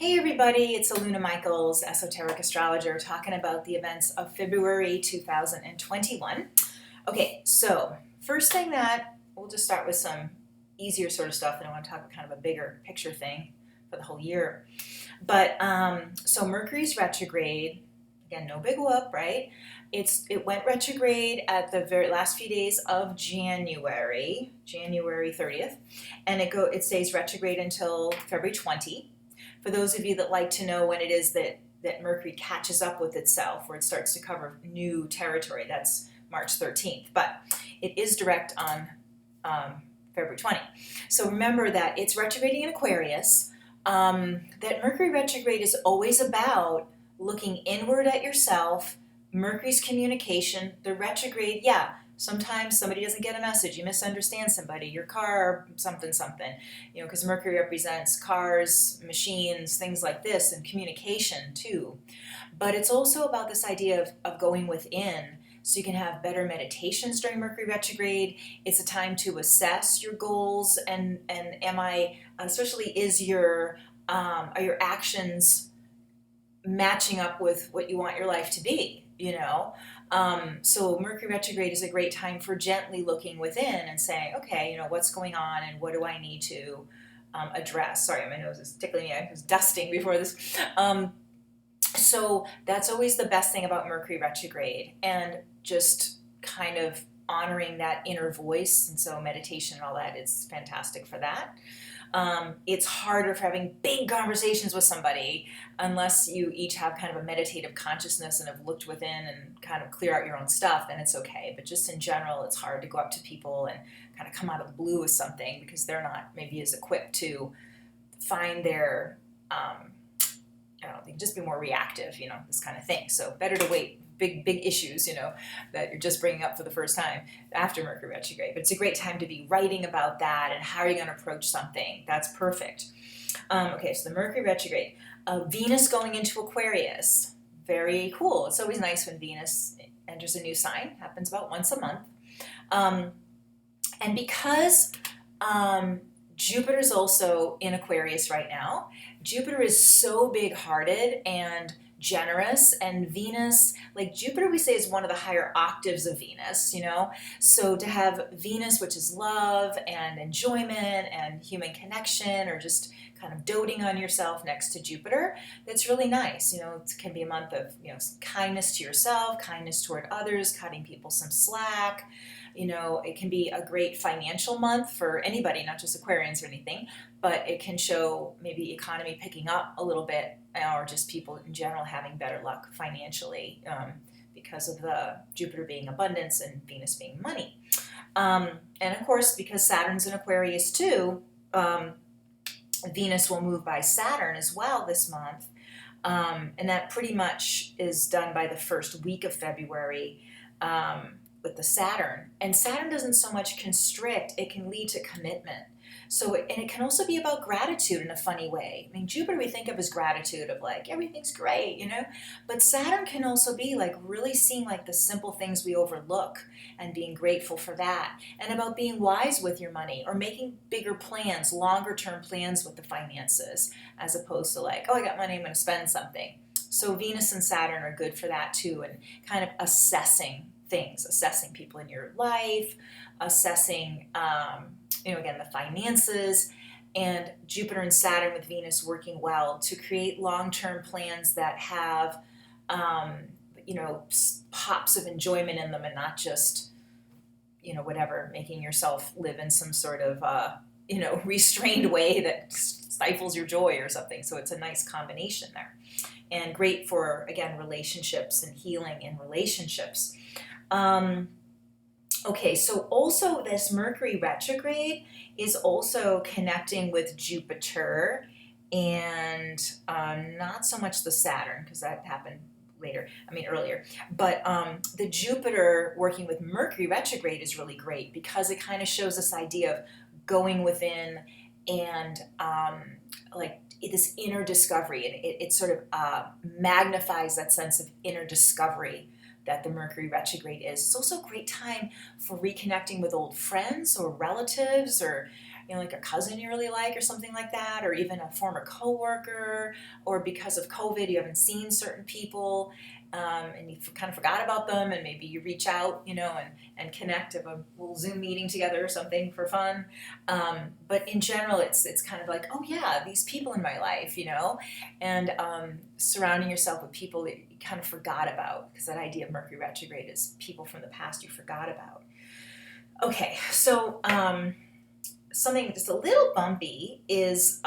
Hey everybody, it's Aluna Michaels, Esoteric Astrologer, talking about the events of February 2021. Okay, so first thing that we'll just start with some easier sort of stuff, and I want to talk about kind of a bigger picture thing for the whole year. But so Mercury's retrograde, again, no big whoop, right? It went retrograde at the very last few days of January 30th, and it stays retrograde until February 20th. For those of you that like to know when it is that Mercury catches up with itself, where it starts to cover new territory, that's March 13th. But it is direct on February 20th. So remember that it's retrograding in Aquarius, that Mercury retrograde is always about looking inward at yourself. Mercury's communication, the retrograde, yeah, sometimes somebody doesn't get a message, you misunderstand somebody, your car, something, because Mercury represents cars, machines, things like this, and communication too. But it's also about this idea of going within, so you can have better meditations during Mercury retrograde. It's a time to assess your goals and are your actions matching up with what you want your life to be, So Mercury retrograde is a great time for gently looking within and saying, okay, what's going on and what do I need to address? Sorry, my nose is tickling me. I was dusting before this. So that's always the best thing about Mercury retrograde, and just kind of honoring that inner voice. And so meditation and all that is fantastic for that. It's harder for having big conversations with somebody unless you each have kind of a meditative consciousness and have looked within and kind of clear out your own stuff, then it's okay. But just in general, it's hard to go up to people and kind of come out of the blue with something because they're not maybe as equipped to find their, they can just be more reactive, this kind of thing. So better to wait. Big issues, that you're just bringing up for the first time after Mercury retrograde. But it's a great time to be writing about that and how are you going to approach something. That's perfect. Okay, so the Mercury retrograde. Venus going into Aquarius. Very cool. It's always nice when Venus enters a new sign. Happens about once a month. And because Jupiter's also in Aquarius right now, Jupiter is so big-hearted and generous, and Venus, like Jupiter we say is one of the higher octaves of Venus, so to have Venus, which is love and enjoyment and human connection, or just kind of doting on yourself next to Jupiter, that's really nice. It can be a month of kindness to yourself, kindness toward others, cutting people some slack. It can be a great financial month for anybody, not just Aquarians or anything, but it can show maybe economy picking up a little bit, or just people in general having better luck financially, because of the Jupiter being abundance and Venus being money. And of course, because Saturn's in Aquarius too, Venus will move by Saturn as well this month. And that pretty much is done by the first week of February. With the Saturn, and Saturn doesn't so much constrict, it can lead to commitment. So, and it can also be about gratitude in a funny way. I mean, Jupiter we think of as gratitude, of like, everything's great, but Saturn can also be like really seeing like the simple things we overlook and being grateful for that, and about being wise with your money or making bigger plans, longer term plans with the finances, as opposed to like, oh, I got money, I'm going to spend something. So Venus and Saturn are good for that too, and kind of assessing things, assessing people in your life, assessing, again, the finances, and Jupiter and Saturn with Venus working well to create long-term plans that have, pops of enjoyment in them, and not just, whatever, making yourself live in some sort of, restrained way that stifles your joy or something. So it's a nice combination there, and great for, again, relationships and healing in relationships. Okay, so also this Mercury retrograde is also connecting with Jupiter and not so much the Saturn, because that happened earlier. But the Jupiter working with Mercury retrograde is really great because it kind of shows this idea of going within and like this inner discovery. It sort of magnifies that sense of inner discovery that the Mercury retrograde is. It's also a great time for reconnecting with old friends or relatives, or like a cousin you really like or something like that, or even a former coworker, or because of COVID you haven't seen certain people, and you kind of forgot about them, and maybe you reach out, and connect, have a little Zoom meeting together or something for fun. But in general, it's kind of like, oh yeah, these people in my life, and surrounding yourself with people that you kind of forgot about, because that idea of Mercury retrograde is people from the past you forgot about. Okay, so something just a little bumpy is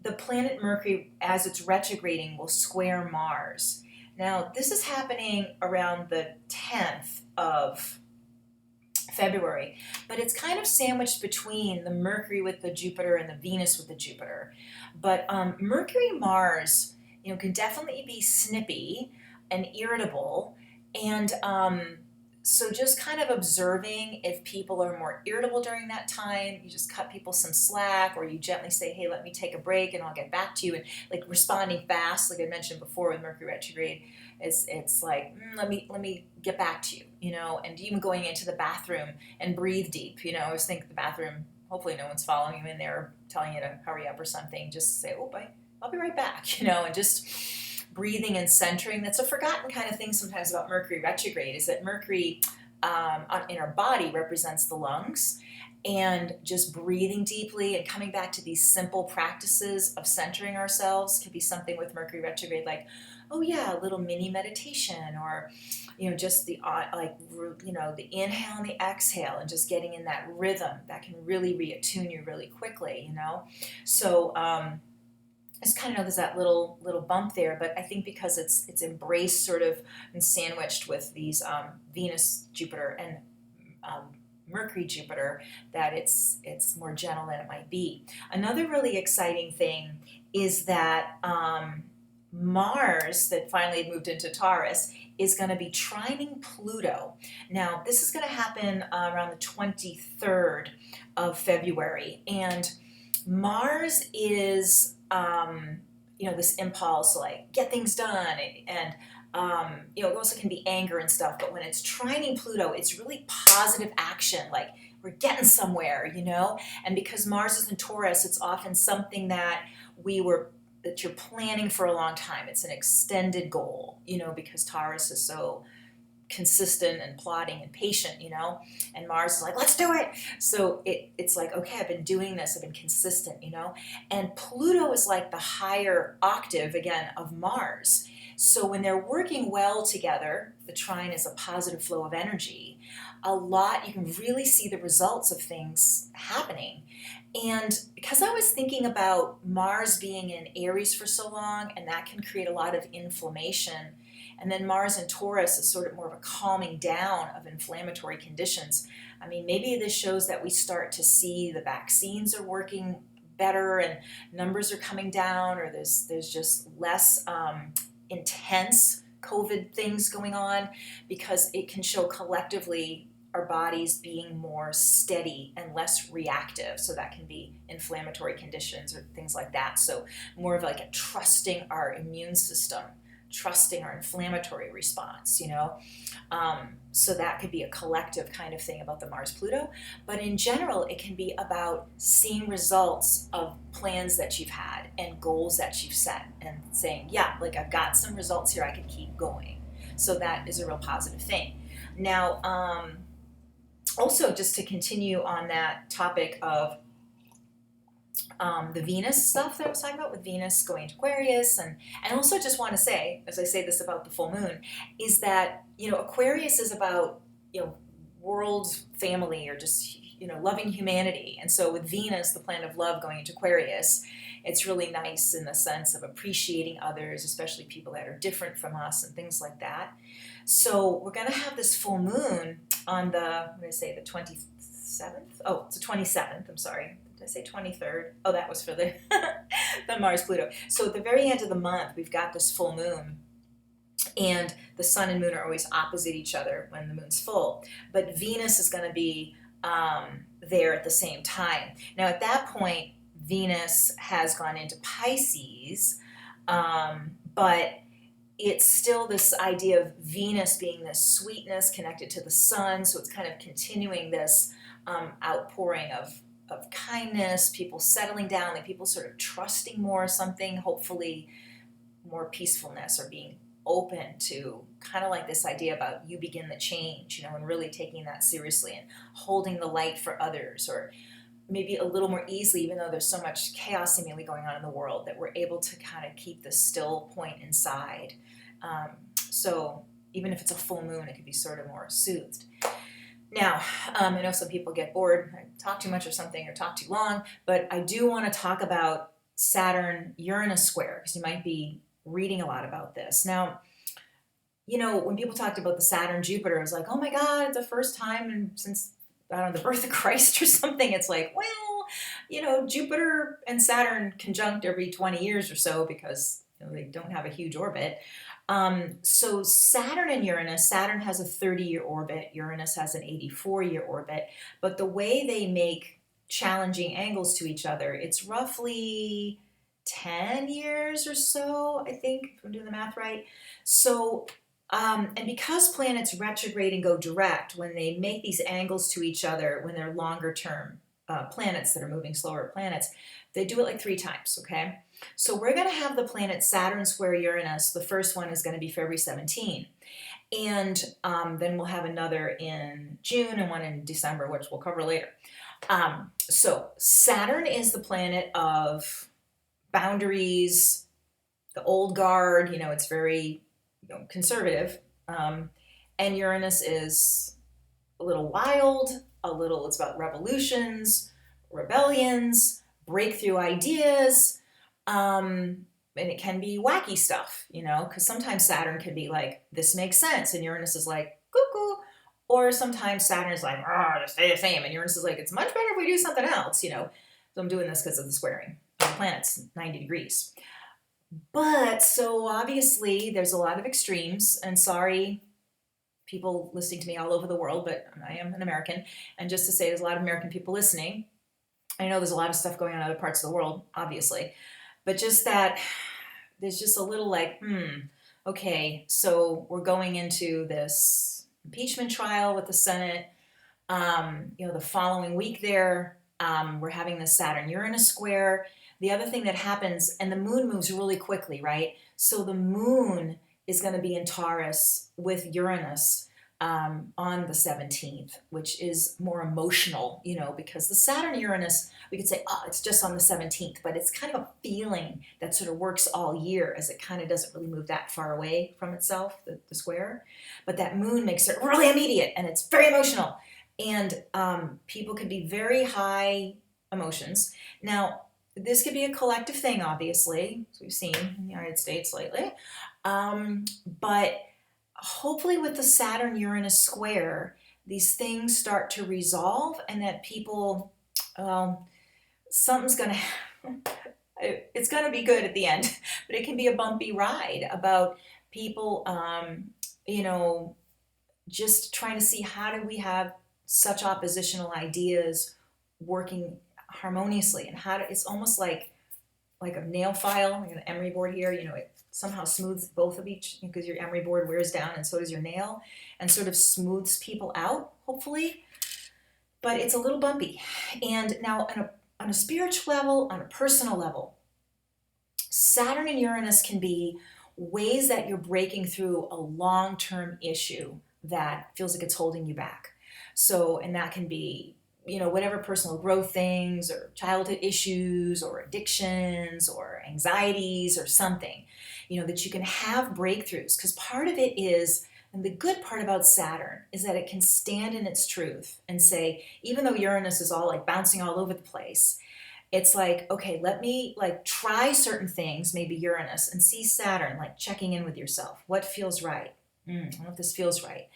the planet Mercury, as it's retrograding, will square Mars. Now, this is happening around the 10th of February, but it's kind of sandwiched between the Mercury with the Jupiter and the Venus with the Jupiter. But Mercury Mars, can definitely be snippy and irritable, and so just kind of observing if people are more irritable during that time, you just cut people some slack, or you gently say, hey, let me take a break and I'll get back to you. And like responding fast, like I mentioned before with Mercury retrograde, it's like, let me get back to you, and even going into the bathroom and breathe deep. I always think the bathroom, hopefully no one's following you in there or telling you to hurry up or something. Just say, oh, I'll be right back, and just breathing and centering. That's a forgotten kind of thing sometimes about Mercury retrograde, is that Mercury in our body represents the lungs, and just breathing deeply and coming back to these simple practices of centering ourselves could be something with Mercury retrograde, like, oh yeah, a little mini meditation, or just the the inhale and the exhale, and just getting in that rhythm that can really reattune you really quickly. So it's kind of there's that little bump there, but I think because it's embraced sort of and sandwiched with these Venus Jupiter and Mercury Jupiter, that it's more gentle than it might be. Another really exciting thing is that Mars, that finally moved into Taurus, is going to be trining Pluto. Now, this is going to happen around the 23rd of February, and Mars is this impulse to like get things done, and it also can be anger and stuff, but when it's trining Pluto, it's really positive action, like we're getting somewhere, and because Mars is in Taurus, it's often something that you're planning for a long time. It's an extended goal, because Taurus is so consistent and plodding and patient, and Mars is like, let's do it. So it's like, okay, I've been doing this, I've been consistent, and Pluto is like the higher octave again of Mars. So when they're working well together, the trine is a positive flow of energy. You can really see the results of things happening. And because I was thinking about Mars being in Aries for so long, and that can create a lot of inflammation, and then Mars in Taurus is sort of more of a calming down of inflammatory conditions. I mean, maybe this shows that we start to see the vaccines are working better and numbers are coming down, or there's just less intense COVID things going on, because it can show collectively our bodies being more steady and less reactive. So that can be inflammatory conditions or things like that. So more of like a trusting our immune system, trusting our inflammatory response, so that could be a collective kind of thing about the Mars-Pluto. But in general, it can be about seeing results of plans that you've had and goals that you've set, and saying, yeah, like I've got some results here, I can keep going. So that is a real positive thing. Now, also just to continue on that topic of the Venus stuff that I was talking about, with Venus going into Aquarius, and also just want to say, as I say this about the full moon, is that Aquarius is about world family, or just loving humanity, and so with Venus, the planet of love, going into Aquarius, it's really nice in the sense of appreciating others, especially people that are different from us and things like that. So we're going to have this full moon on the 27th. Oh, it's the 27th. I'm sorry. Did I say 23rd? Oh, that was for the the Mars-Pluto. So at the very end of the month, we've got this full moon, and the sun and moon are always opposite each other when the moon's full. But Venus is going to be there at the same time. Now, at that point, Venus has gone into Pisces, but it's still this idea of Venus being this sweetness connected to the sun, so it's kind of continuing this outpouring of kindness, people settling down, like people sort of trusting more something, hopefully more peacefulness, or being open to kind of like this idea about you begin the change, and really taking that seriously and holding the light for others, or maybe a little more easily, even though there's so much chaos seemingly going on in the world, that we're able to kind of keep the still point inside. So even if it's a full moon, it could be sort of more soothed. Now, I know some people get bored, I talk too much or something, or talk too long, but I do want to talk about Saturn-Uranus square, because you might be reading a lot about this. Now, when people talked about the Saturn-Jupiter, it was like, oh my God, it's the first time since, I don't know, the birth of Christ or something. It's like, well, Jupiter and Saturn conjunct every 20 years or so, because they don't have a huge orbit. So Saturn and Uranus, Saturn has a 30-year orbit, Uranus has an 84-year orbit, but the way they make challenging angles to each other, it's roughly 10 years or so, I think, if I'm doing the math right. So, and because planets retrograde and go direct, when they make these angles to each other, when they're longer term planets that are moving slower planets, they do it like 3 times, okay? So we're going to have the planet Saturn square Uranus. The first one is going to be February 17. And then we'll have another in June and one in December, which we'll cover later. So Saturn is the planet of boundaries, the old guard, it's very conservative. And Uranus is a little wild, it's about revolutions, rebellions, breakthrough ideas, and it can be wacky stuff, because sometimes Saturn can be like, this makes sense, and Uranus is like, cuckoo, or sometimes Saturn is like, just stay the same, and Uranus is like, it's much better if we do something else, So I'm doing this because of the squaring of the planets, 90 degrees. But, so obviously, there's a lot of extremes, and sorry, people listening to me all over the world, but I am an American, and just to say there's a lot of American people listening. I know there's a lot of stuff going on in other parts of the world, obviously, but just that there's just a little like, okay, so we're going into this impeachment trial with the Senate. The following week there, we're having the Saturn-Uranus square. The other thing that happens, and the moon moves really quickly, right? So the moon is going to be in Taurus with Uranus on the 17th, which is more emotional, because the Saturn-Uranus, we could say, it's just on the 17th, but it's kind of a feeling that sort of works all year, as it kind of doesn't really move that far away from itself, the square. But that moon makes it really immediate, and it's very emotional. And people could be very high emotions. Now, this could be a collective thing, obviously, as we've seen in the United States lately. But hopefully with the Saturn-Uranus square, these things start to resolve, and that people, something's going to, it's going to be good at the end, but it can be a bumpy ride about people, just trying to see, how do we have such oppositional ideas working harmoniously, and it's almost like a nail file, like an emery board here, it somehow smooths both of each, because your emery board wears down and so does your nail, and sort of smooths people out, hopefully. But it's a little bumpy. And now on a spiritual level, on a personal level, Saturn and Uranus can be ways that you're breaking through a long-term issue that feels like it's holding you back. So, and that can be, whatever personal growth things, or childhood issues, or addictions, or anxieties, or something, that you can have breakthroughs. Because part of it is, and the good part about Saturn is that it can stand in its truth and say, even though Uranus is all like bouncing all over the place, it's like, okay, let me like try certain things, maybe Uranus, and see Saturn, like checking in with yourself. What feels right? I don't know if this feels right.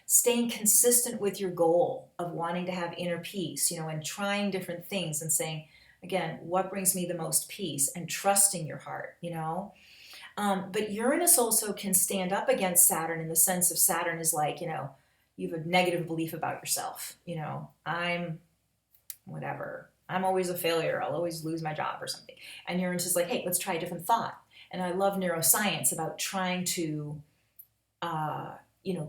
Staying consistent with your goal of wanting to have inner peace, and trying different things and saying, again, what brings me the most peace, and trusting your heart, But Uranus also can stand up against Saturn, in the sense of Saturn is like, you have a negative belief about yourself. I'm whatever. I'm always a failure. I'll always lose my job or something. And Uranus is like, hey, let's try a different thought. And I love neuroscience about trying to,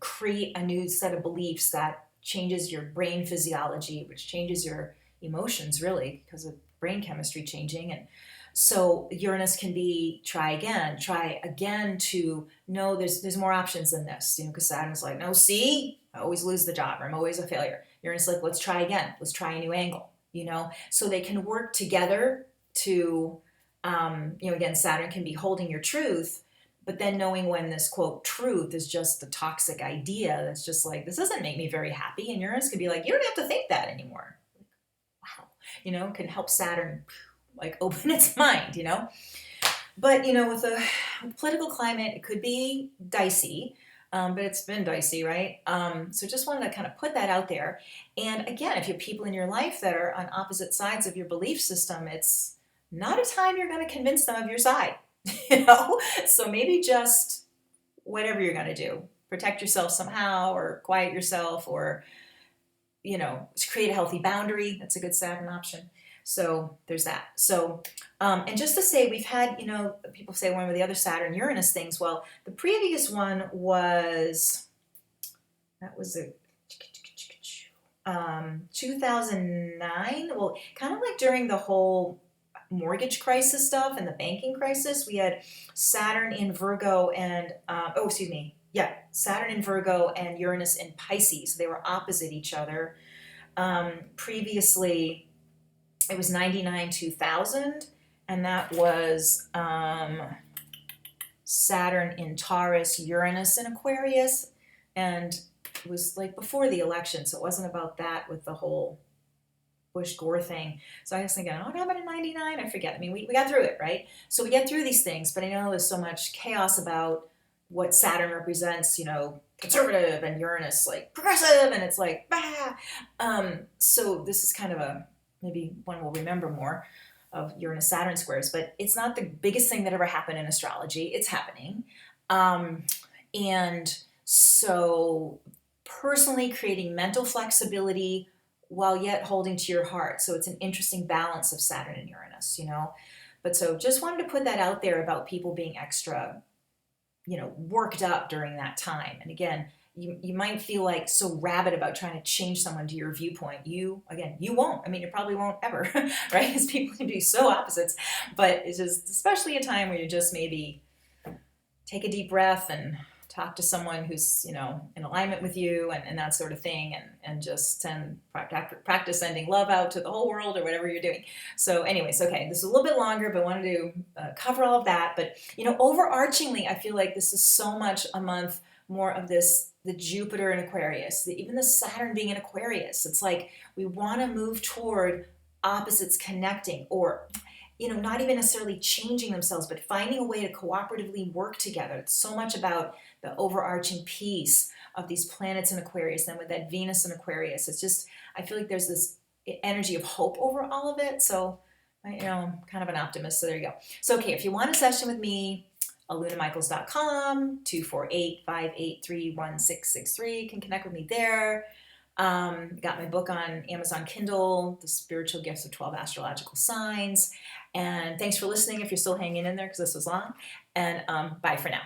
create a new set of beliefs that changes your brain physiology, which changes your emotions really because of brain chemistry changing. And so Uranus can be try again to know there's more options than this, because Saturn's like, no, see, I always lose the job, or I'm always a failure. Uranus is like, let's try again, let's try a new angle, so they can work together to, again, Saturn can be holding your truth, but then knowing when this quote truth is just a toxic idea that's just like, this doesn't make me very happy, and Uranus could be like, you don't have to think that anymore. Wow, can help Saturn like open its mind, But with the political climate, it could be dicey, but it's been dicey, right? So just wanted to kind of put that out there. And again, if you have people in your life that are on opposite sides of your belief system, it's not a time you're going to convince them of your side, So maybe just whatever you're going to do, protect yourself somehow, or quiet yourself, or create a healthy boundary. That's a good Saturn option. So there's that. So, and just to say, we've had, people say one of the other Saturn Uranus things. Well, the previous one was, that was a 2009. Well, kind of like during the whole mortgage crisis stuff and the banking crisis, we had Saturn in Virgo and, Saturn in Virgo and Uranus in Pisces. They were opposite each other. Previously, it was 99-2000, and that was Saturn in Taurus, Uranus in Aquarius, and it was like before the election, so it wasn't about that with the whole Bush-Gore thing. So I was thinking, what happened in 99? I forget. I mean, we got through it, right? So we get through these things, but I know there's so much chaos about what Saturn represents, conservative, and Uranus like progressive, and it's like, bah! So this is kind of maybe one we'll remember more of Uranus-Saturn squares, but it's not the biggest thing that ever happened in astrology. It's happening. And so personally creating mental flexibility while yet holding to your heart. So it's an interesting balance of Saturn and Uranus, But so just wanted to put that out there about people being extra, worked up during that time. And again, you might feel like so rabid about trying to change someone to your viewpoint. You won't. I mean, you probably won't ever, right? Because people can be so opposites. But it's just especially a time where you just maybe take a deep breath and talk to someone who's, in alignment with you and that sort of thing, and just practice sending love out to the whole world or whatever you're doing. So anyways, okay, this is a little bit longer, but I wanted to cover all of that. But, overarchingly, I feel like this is so much a month more of this, the Jupiter in Aquarius, even the Saturn being in Aquarius. It's like we want to move toward opposites connecting, or not even necessarily changing themselves, but finding a way to cooperatively work together. It's so much about the overarching piece of these planets in Aquarius. Then with that Venus in Aquarius, it's just, I feel like there's this energy of hope over all of it. So, I'm kind of an optimist, so there you go. So, okay, if you want a session with me, alunamichaels.com, 248-583-1663. You can connect with me there. Got my book on Amazon Kindle, The Spiritual Gifts of 12 Astrological Signs. And thanks for listening if you're still hanging in there, because this was long. And bye for now.